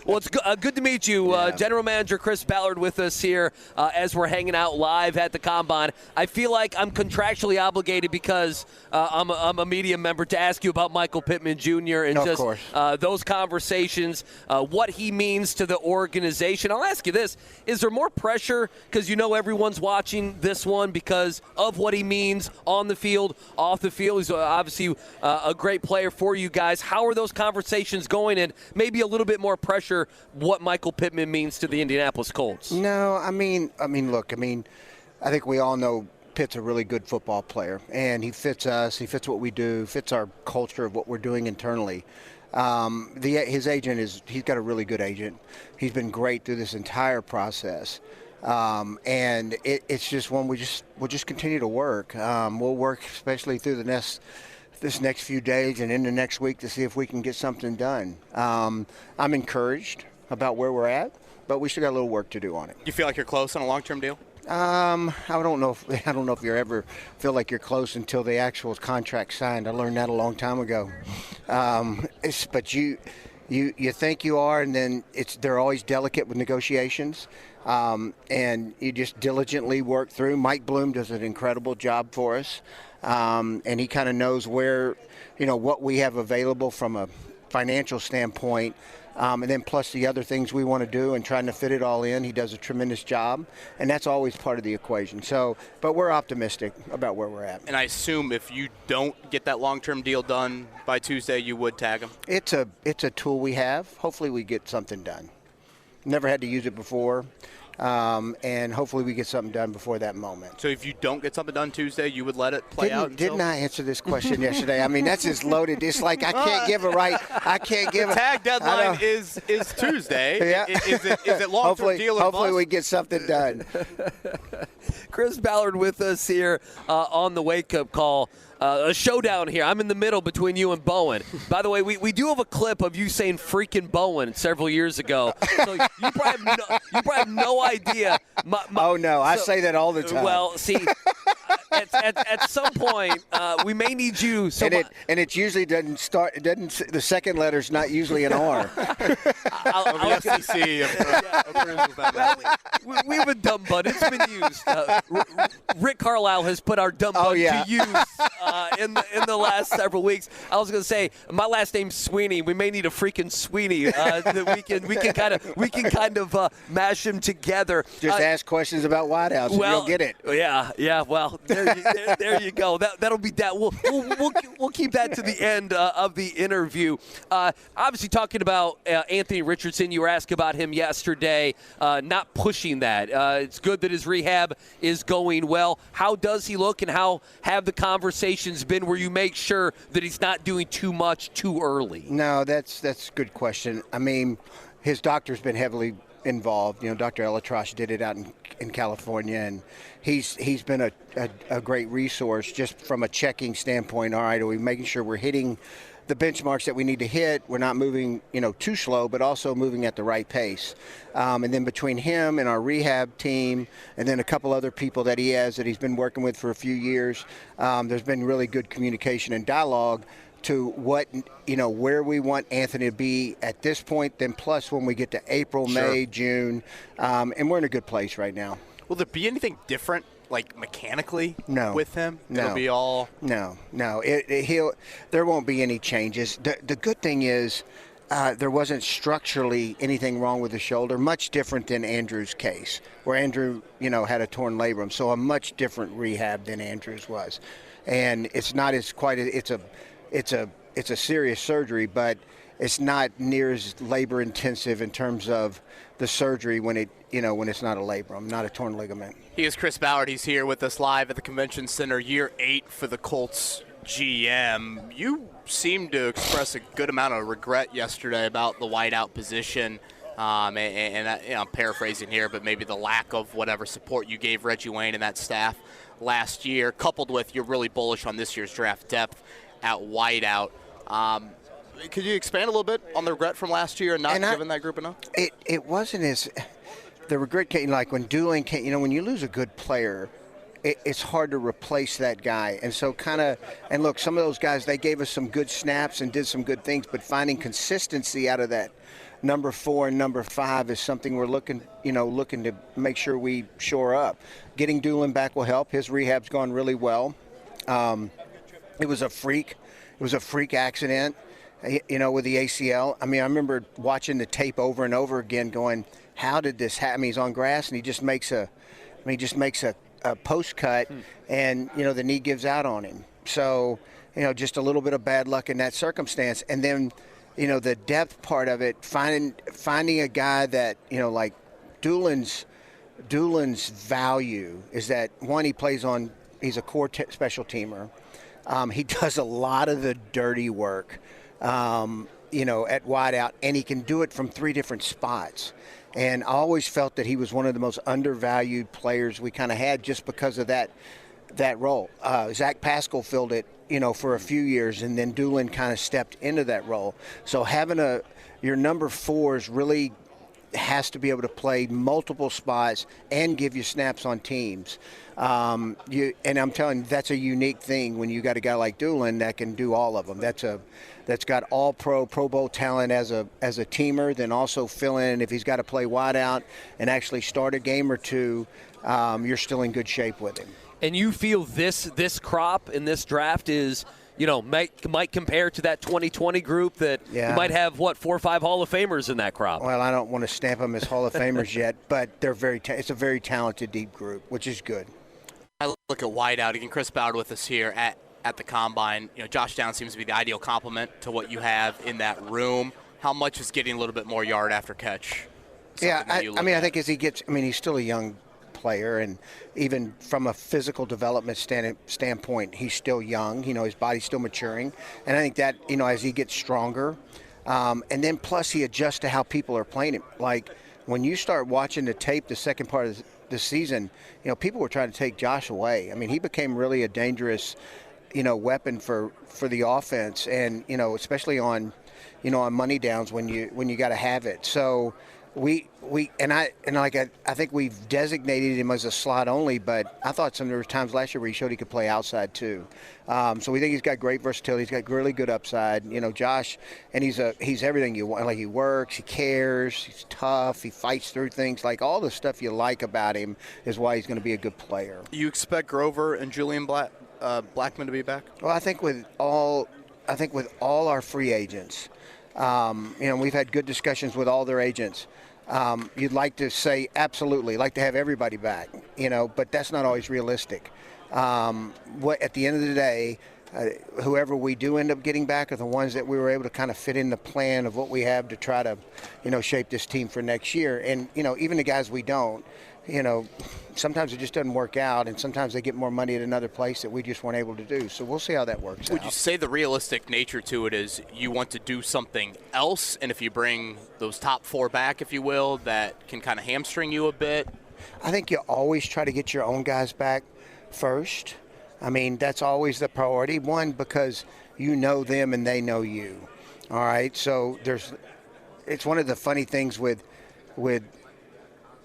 Well, it's good to meet you. General Manager Chris Ballard with us here as we're hanging out live at the Combine. I feel like I'm contractually obligated because I'm a media member to ask you about Michael Pittman Jr. and those conversations, what he means to the organization. I'll ask you this. Is there more pressure because you know everyone's watching this one because of what he means on the field, off the field? He's obviously a great player for you guys. How are those conversations going, and maybe a little bit more pressure what Michael Pittman means to the Indianapolis Colts? No, I mean, look, I think we all know Pitt's a really good football player, and he fits us. He fits what we do, fits our culture of what we're doing internally. His agent he's got a really good agent. He's been great through this entire process. And it's just one we'll just continue to work. We'll work especially through this next few days and into next week to see if we can get something done. I'm encouraged about where we're at, but we still got a little work to do on it. You feel like you're close on a long-term deal? I don't know if you ever feel like you're close until the actual contract's signed. I learned that a long time ago. But you think you are, and then they're always delicate with negotiations. And you just diligently work through. Mike Bloom does an incredible job for us, and he kind of knows where, what we have available from a financial standpoint, and then plus the other things we want to do and trying to fit it all in. He does a tremendous job, and that's always part of the equation. So, but we're optimistic about where we're at. And I assume if you don't get that long-term deal done by Tuesday, you would tag him? It's a tool we have. Hopefully we get something done. Never had to use it before, and hopefully we get something done before that moment. So if you don't get something done Tuesday, you would let it play out? Didn't I answer this question yesterday? That's just loaded. It's like I can't give The tag deadline is Tuesday. Yeah. Is it long-term deal or hopefully bust? we get something done. Chris Ballard with us here on the wake-up call. A showdown here. I'm in the middle between you and Bowen. By the way, we do have a clip of you saying freaking Bowen several years ago. So you probably have no idea. I say that all the time. Well, see, at some point, we may need you. And it usually doesn't start. The second letter's not usually an R. We have a dumb button. It's been used. Rick Carlisle has put our dumb button to use in the last several weeks. I was going to say my last name's Sweeney. We may need a freaking Sweeney that we can kind of mash them together. Just ask questions about Whitehouse and you'll get it. Yeah. Well, there you go. That'll be that. We'll keep that to the end of the interview. Obviously, talking about Anthony Richardson, you were asked about him yesterday. Not pushing that. It's good that his rehab is going well. How does he look, and how have the conversations been where you make sure that he's not doing too much too early? No, that's a good question. His doctor's been heavily involved. Dr. Elatrosh did it out in California, and he's been a great resource just from a checking standpoint. All right, are we making sure we're hitting the benchmarks that we need to hit? We're not moving, too slow, but also moving at the right pace. And then between him and our rehab team, and then a couple other people that he's been working with for a few years, there's been really good communication and dialogue to what, where we want Anthony to be at this point, then plus when we get to April, May, June, and we're in a good place right now. Will there be anything different, like mechanically, with him? No. It'll be all... No. There won't be any changes. The good thing is there wasn't structurally anything wrong with the shoulder, much different than Andrew's case, where Andrew, had a torn labrum, so a much different rehab than Andrew's was. And it's not as quite it's a serious surgery, but it's not near as labor intensive in terms of the surgery when it's not a labrum, not a torn ligament. He is Chris Ballard. He's here with us live at the Convention Center, year 8 for the Colts GM. You seemed to express a good amount of regret yesterday about the wideout position. And I'm paraphrasing here, but maybe the lack of whatever support you gave Reggie Wayne and that staff last year, coupled with you're really bullish on this year's draft depth at wideout. Could you expand a little bit on the regret from last year and not giving that group enough? It wasn't as the regret came like when Dooling came. When you lose a good player, it's hard to replace that guy. And so and look, some of those guys, they gave us some good snaps and did some good things, but finding consistency out of number 4 and number 5 is something we're looking to make sure we shore up. Getting Doolin back will help. His rehab's gone really well. It was a freak accident, with the ACL. I mean, I remember watching the tape over and over again going, how did this happen? I mean, he's on grass and he just makes a post cut and, the knee gives out on him. So, just a little bit of bad luck in that circumstance. And then, the depth part of it, finding a guy that, like Doolin's value is that, one, he's a core special teamer. He does a lot of the dirty work, at wideout, and he can do it from 3 different spots. And I always felt that he was one of the most undervalued players we kind of had just because of that role. Zach Pascal filled it, for a few years, and then Doolin kind of stepped into that role. So having your number 4s really has to be able to play multiple spots and give you snaps on teams. And I'm telling you, that's a unique thing when you got a guy like Doolin that can do all of them. That's got all Pro Bowl talent as a teamer, then also fill in if he's got to play wide out and actually start a game or two. You're still in good shape with him. And you feel this crop in this draft is, might compare to that 2020 group that you might have, 4 or 5 Hall of Famers in that crop? Well, I don't want to stamp them as Hall of Famers yet, but they're it's a very talented, deep group, which is good. I look at wideout. Again, Chris Ballard with us here at the Combine. Josh Downs seems to be the ideal complement to what you have in that room. How much is getting a little bit more yard after catch? I think as he gets – he's still a young player, and even from a physical development standpoint, he's still young. His body's still maturing. And I think that, as he gets stronger, and then plus he adjusts to how people are playing him. Like when you start watching the tape the second part of this season, people were trying to take Josh away. I mean, he became really a dangerous, weapon for the offense, and, especially on money downs when you got to have it. So I think we've designated him as a slot only, but I thought there were times last year where he showed he could play outside too. So we think he's got great versatility. He's got really good upside. Josh, and he's everything you want. Like, he works, he cares, he's tough, he fights through things. Like, all the stuff you like about him is why he's going to be a good player. You expect Grover and Julian Blackman to be back? Well, I think with all our free agents, we've had good discussions with all their agents. You'd like to say absolutely, like to have everybody back, but that's not always realistic. At the end of the day, whoever we do end up getting back are the ones that we were able to kind of fit in the plan of what we have to try to, shape this team for next year. And, even the guys we don't, sometimes it just doesn't work out, and sometimes they get more money at another place that we just weren't able to do. So we'll see how that works out. Would you say the realistic nature to it is you want to do something else, and if you bring those top 4 back, if you will, that can kind of hamstring you a bit? I think you always try to get your own guys back first. That's always the priority. One, because you know them and they know you. All right, so it's one of the funny things with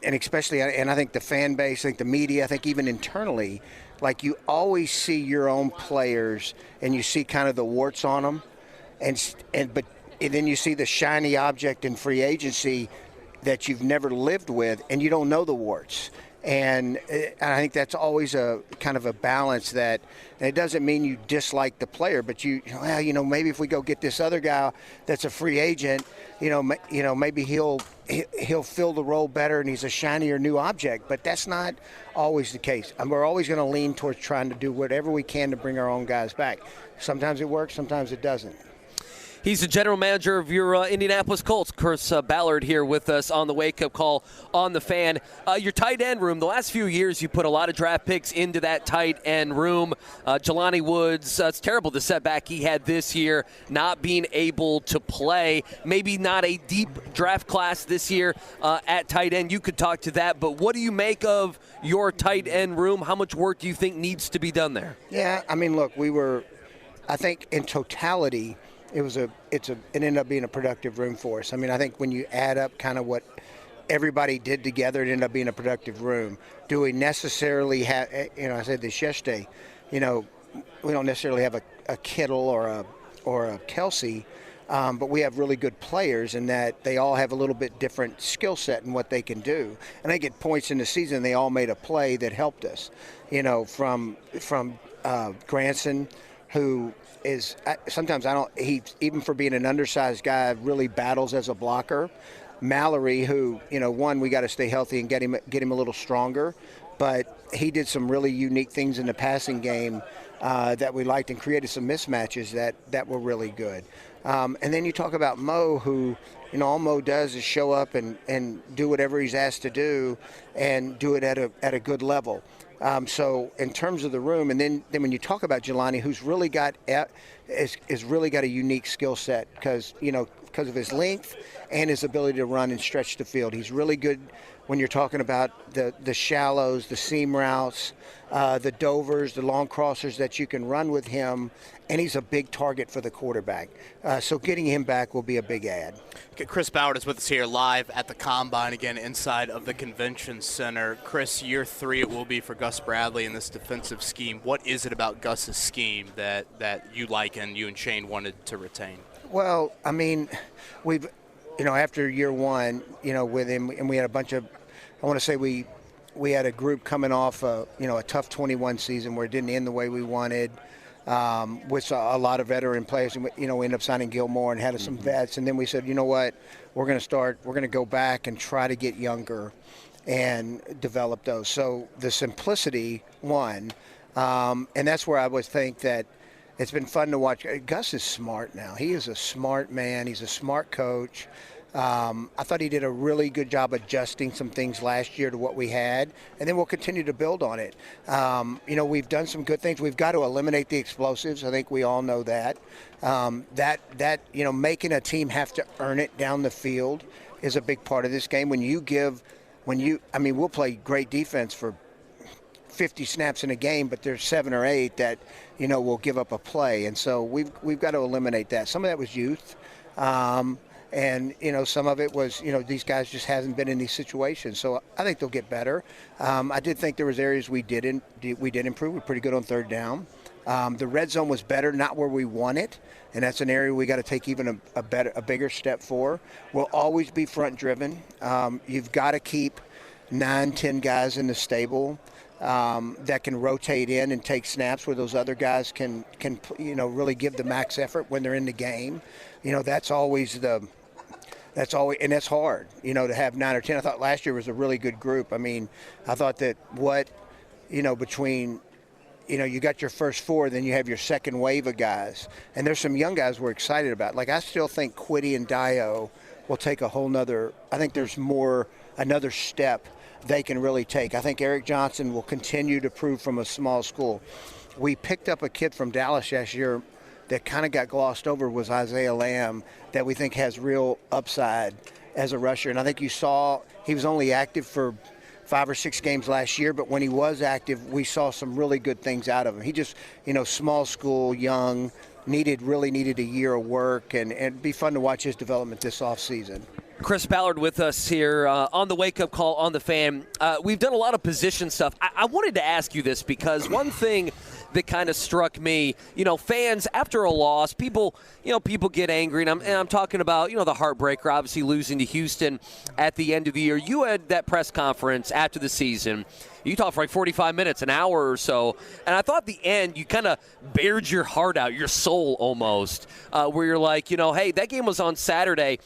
and especially, and I think the fan base, I think the media, I think even internally, like, you always see your own players and you see kind of the warts on them, but then you see the shiny object in free agency that you've never lived with, and you don't know the warts. And I think that's always a kind of a balance that, and it doesn't mean you dislike the player, but maybe if we go get this other guy that's a free agent, maybe he'll fill the role better and he's a shinier new object. But that's not always the case. And we're always going to lean towards trying to do whatever we can to bring our own guys back. Sometimes it works, sometimes it doesn't. He's the general manager of your Indianapolis Colts, Chris Ballard, here with us on the wake-up call on the Fan. Your tight end room, the last few years you put a lot of draft picks into that tight end room. Jelani Woods, it's terrible the setback he had this year, not being able to play. Maybe not a deep draft class this year at tight end. You could talk to that, but what do you make of your tight end room? How much work do you think needs to be done there? Yeah, look, I think in totality, it ended up being a productive room for us. I think when you add up kind of what everybody did together, it ended up being a productive room. Do we necessarily have, I said this yesterday, we don't necessarily have a Kittle or a Kelsey, but we have really good players in that they all have a little bit different skill set in what they can do. And I get points in the season, they all made a play that helped us. From Granson, who is sometimes he even for being an undersized guy really battles as a blocker. Mallory, who we got to stay healthy and get him a little stronger, but he did some really unique things in the passing game that we liked and created some mismatches that were really good. And then you talk about Mo, who all Mo does is show up and do whatever he's asked to do and do it at a good level. So in terms of the room, and then when you talk about Jelani, who's really got is really got a unique skill set because of his length and his ability to run and stretch the field. He's really good when you're talking about the shallows, the seam routes, the dovers, the long crossers that you can run with him, and he's a big target for the quarterback. So getting him back will be a big add. Chris Ballard is with us here live at the Combine, again, inside of the Convention Center. Chris, year 3 it will be for Gus Bradley in this defensive scheme. What is it about Gus's scheme that you like and you and Shane wanted to retain? Well, I mean, we've, after year 1, with him, and we had a bunch of, I want to say we had a group coming off a tough 21 season where it didn't end the way we wanted, with a lot of veteran players. And, we ended up signing Gilmore and had some vets. And then we said, you know what, we're going to go back and try to get younger and develop those. So the simplicity won. And that's where I would think that it's been fun to watch. Gus is smart now. He is a smart man. He's a smart coach. I thought he did a really good job adjusting some things last year to what we had, and then we'll continue to build on it. We've done some good things. We've got to eliminate the explosives. I think we all know that. Making a team have to earn it down the field is a big part of this game. We'll play great defense for 50 snaps in a game, but there's 7 or 8 that, will give up a play. And so we've got to eliminate that. Some of that was youth. And, some of it was, these guys just hasn't been in these situations. So I think they'll get better. I did think there was areas we did improve. We're pretty good on third down. The red zone was better, not where we want it. And that's an area we got to take even a bigger step for. We'll always be front driven. You've got to keep 9-10 guys in the stable that can rotate in and take snaps where those other guys can really give the max effort when they're in the game. That's always and that's hard, to have 9 or 10. I thought last year was a really good group. I mean, I thought that between, you got your first 4, then you have your second wave of guys. And there's some young guys we're excited about. Like, I still think Quiddy and Dio will take a whole nother, I think there's another step they can really take. I think Eric Johnson will continue to prove from a small school. We picked up a kid from Dallas last year that kind of got glossed over, was Isaiah Lamb, that we think has real upside as a rusher. And I think you saw he was only active for 5 or 6 games last year, but when he was active, we saw some really good things out of him. He just, small school, young, really needed a year of work, and it'd be fun to watch his development this offseason. Chris Ballard with us here on the Wake Up Call on the Fan. We've done a lot of position stuff. I wanted to ask you this because one thing that kind of struck me, fans after a loss, people get angry, and I'm talking about, the heartbreaker, obviously losing to Houston at the end of the year. You had that press conference after the season. You talked for like 45 minutes, an hour or so, and I thought at the end you kind of bared your heart out, your soul almost, where you're like, hey, that game was on Saturday.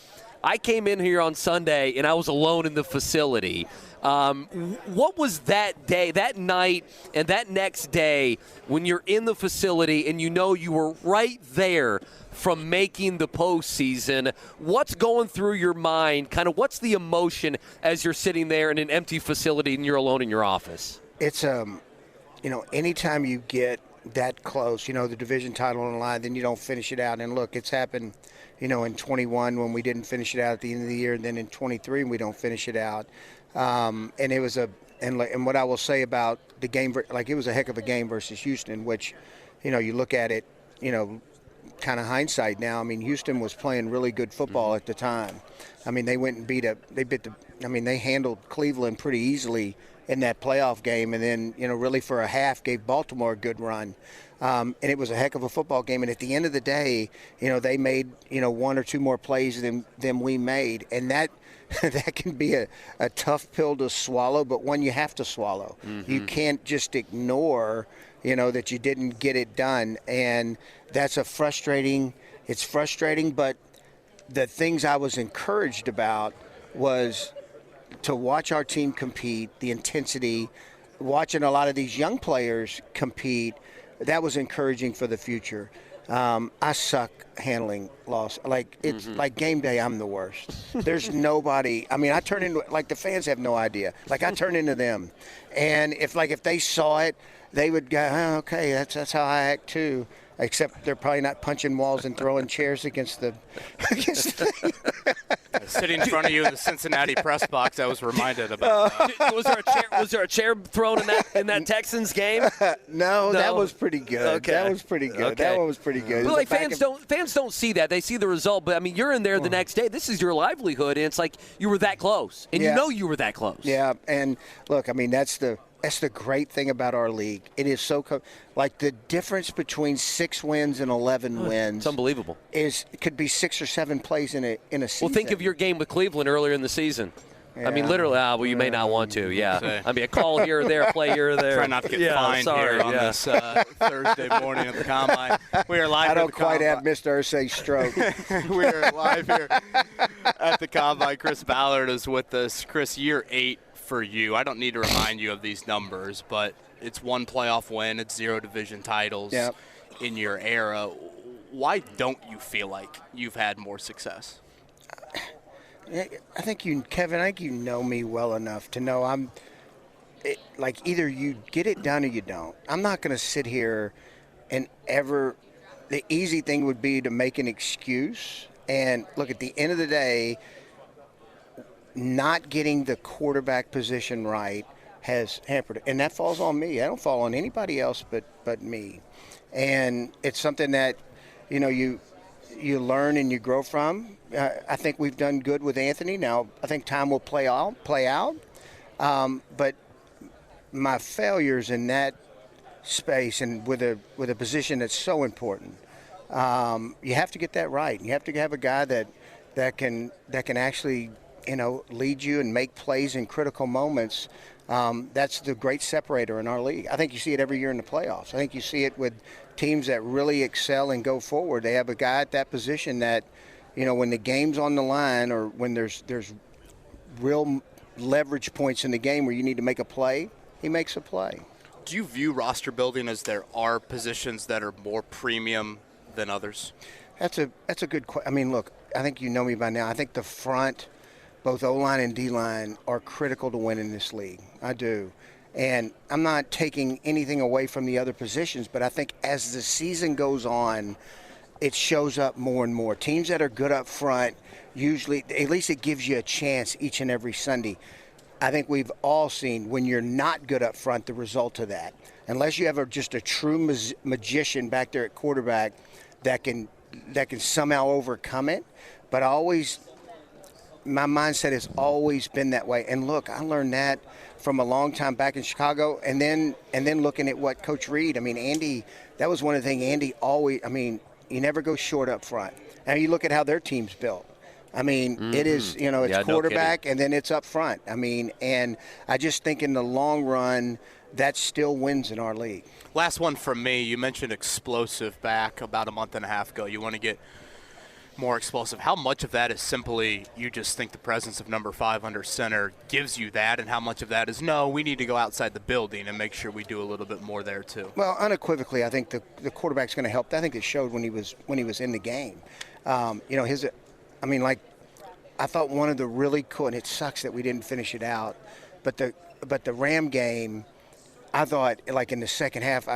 I came in here on Sunday, and I was alone in the facility. What was that day, that night, and that next day when you're in the facility and you were right there from making the postseason? What's going through your mind? Kind of what's the emotion as you're sitting there in an empty facility and you're alone in your office? It's, anytime you get that close, the division title on the line, then you don't finish it out. And look, it's happened, in 21 when we didn't finish it out at the end of the year, and then in 23 we don't finish it out. And it was and what I will say about the game, like it was a heck of a game versus Houston, which, you look at it, kind of hindsight now. I mean, Houston was playing really good football at the time. I mean, they went and they handled Cleveland pretty easily in that playoff game, and then, really for a half gave Baltimore a good run. And it was a heck of a football game. And at the end of the day, they made, one or two more plays than we made. And that can be a tough pill to swallow, but one you have to swallow. Mm-hmm. You can't just ignore, that you didn't get it done. And that's it's frustrating, but the things I was encouraged about was to watch our team compete, the intensity, watching a lot of these young players compete. That was encouraging for the future. I suck handling loss. Like, it's like game day, I'm the worst. There's nobody. I mean, I turn into, like, the fans have no idea. Like, I turn into them. And if they saw it, they would go, oh, okay, that's how I act too. Except they're probably not punching walls and throwing chairs against the Sitting in front of you in the Cincinnati press box, I was reminded about that. Was there a chair thrown in that Texans game? No, that was pretty good. Okay. That was pretty good. Okay. That one was pretty good. But fans don't see that. They see the result. But I mean, you're in there the next day. This is your livelihood, and it's like you were that close, and you were that close. Yeah, and look, I mean, that's the great thing about our league. It is so like the difference between 6 wins and 11 wins. It's unbelievable. It could be 6 or 7 plays in a season. Well, think of your game with Cleveland earlier in the season. Yeah. I mean, literally, you may not want to. Yeah, I mean, a call here or there, a play here or there. Try not to get fined here on this Thursday morning at the Combine. We are live. I don't quite have Mr. Irsay's stroke. We are live here at the Combine. Chris Ballard is with us. Chris, year 8 for you. I don't need to remind you of these numbers, but it's 1 playoff win. It's 0 division titles in your era. Why don't you feel like you've had more success? I think Kevin, I think you know me well enough to know like either you get it done or you don't. I'm not going to sit here and the easy thing would be to make an excuse. And look, at the end of the day, not getting the quarterback position right has hampered it. And that falls on me. I don't fall on anybody else but me. And it's something that, you learn and you grow from. I think we've done good with Anthony. Now, I think time will play out. But my failures in that space and with a position that's so important, you have to get that right. You have to have a guy that can actually lead you and make plays in critical moments. That's the great separator in our league. I think you see it every year in the playoffs. I think you see it with teams that really excel and go forward. They have a guy at that position that, when the game's on the line or when there's real leverage points in the game where you need to make a play, he makes a play. Do you view roster building as there are positions that are more premium than others? That's a good question. I mean, look, I think you know me by now. I think the front, both O-line and D-line, are critical to win in this league. I do. And I'm not taking anything away from the other positions, but I think as the season goes on, it shows up more and more. Teams that are good up front, usually, at least it gives you a chance each and every Sunday. I think we've all seen when you're not good up front, the result of that. Unless you have just a true magician back there at quarterback that can somehow overcome it. But my mindset has always been that way. And look, I learned that from a long time back in Chicago, and then looking at what Coach Reed. I mean, Andy, that was one of the things Andy always. I mean, you never go short up front. Now you look at how their team's built. I mean, it is, it's quarterback and then it's up front. I mean, and I just think in the long run, that still wins in our league. Last one from me. You mentioned explosive back about a month and a half ago. You want to get more explosive. How much of that is simply you just think the presence of number 5 under center gives you that, and how much of that is no, we need to go outside the building and make sure we do a little bit more there too? Well, unequivocally, I think the quarterback's going to help. I think it showed when he was in the game. I thought one of the really cool, and it sucks that we didn't finish it out, but the Ram game, I thought, like in the second half,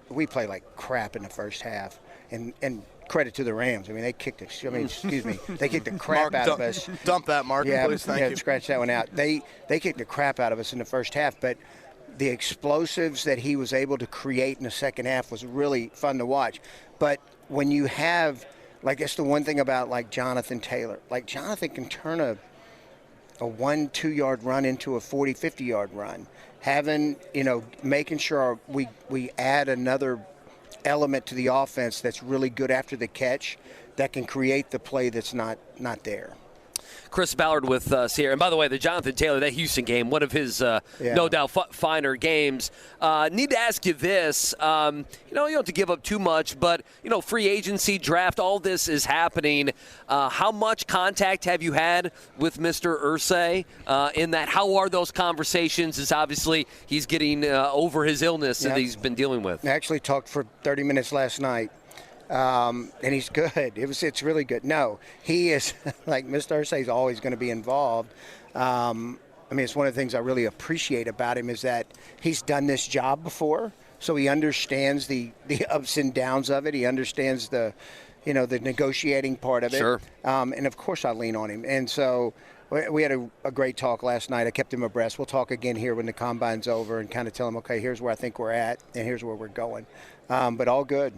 we played like crap in the first half, and credit to the Rams. I mean, they kicked they kicked the crap out of us. Dump that, Mark, please. Thank you. Scratch that one out. They kicked the crap out of us in the first half, but the explosives that he was able to create in the second half was really fun to watch. But when you have, like, it's the one thing about, like, Jonathan Taylor. Like, Jonathan can turn a 1-2 yard run into a 40-50 yard run. Making sure we add another element to the offense that's really good after the catch that can create the play that's not there. Chris Ballard with us here. And by the way, the Jonathan Taylor, that Houston game, one of his no doubt finer games. Need to ask you this. You don't have to give up too much, but, free agency, draft, all this is happening. How much contact have you had with Mr. Irsay in that? How are those conversations? As obviously he's getting over his illness that he's been dealing with. I actually talked for 30 minutes last night. And he's good. It's really good. No, he is, like, Mr. Irsay is always going to be involved. It's one of the things I really appreciate about him is that he's done this job before, so he understands the ups and downs of it. He understands the negotiating part of it. Sure. And of course I lean on him. And so we had a great talk last night. I kept him abreast. We'll talk again here when the combine's over and kind of tell him, okay, here's where I think we're at and here's where we're going. But all good.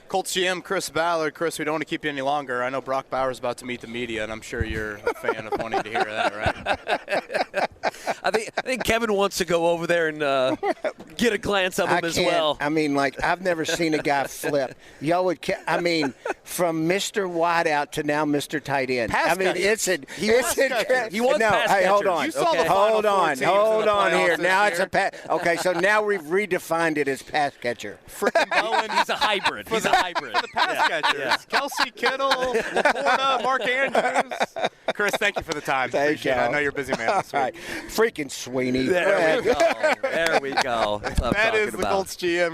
Colts GM Chris Ballard. Chris, we don't want to keep you any longer. I know Brock Bowers about to meet the media, and I'm sure you're a fan of wanting to hear that, right? I think Kevin wants to go over there and get a glance of him as well. I've never seen a guy flip. Y'all would, from Mr. Wideout to now Mr. Tight End. He wants pass catcher. Hold on. You saw the Final Four teams in the playoffs here. this Now year. it's a pass. Okay, so now we've redefined it as pass catcher. Frickin' Bowen. He's a hybrid. He's a hybrid. The pass catchers. Yeah. Kelsey Kittle, Laporta, Mark Andrews. Chris, thank you for the time. Thank you. I know you're a busy man this week. All right. Freaking Sweeney. There we go. There we go. That is the Colts GM.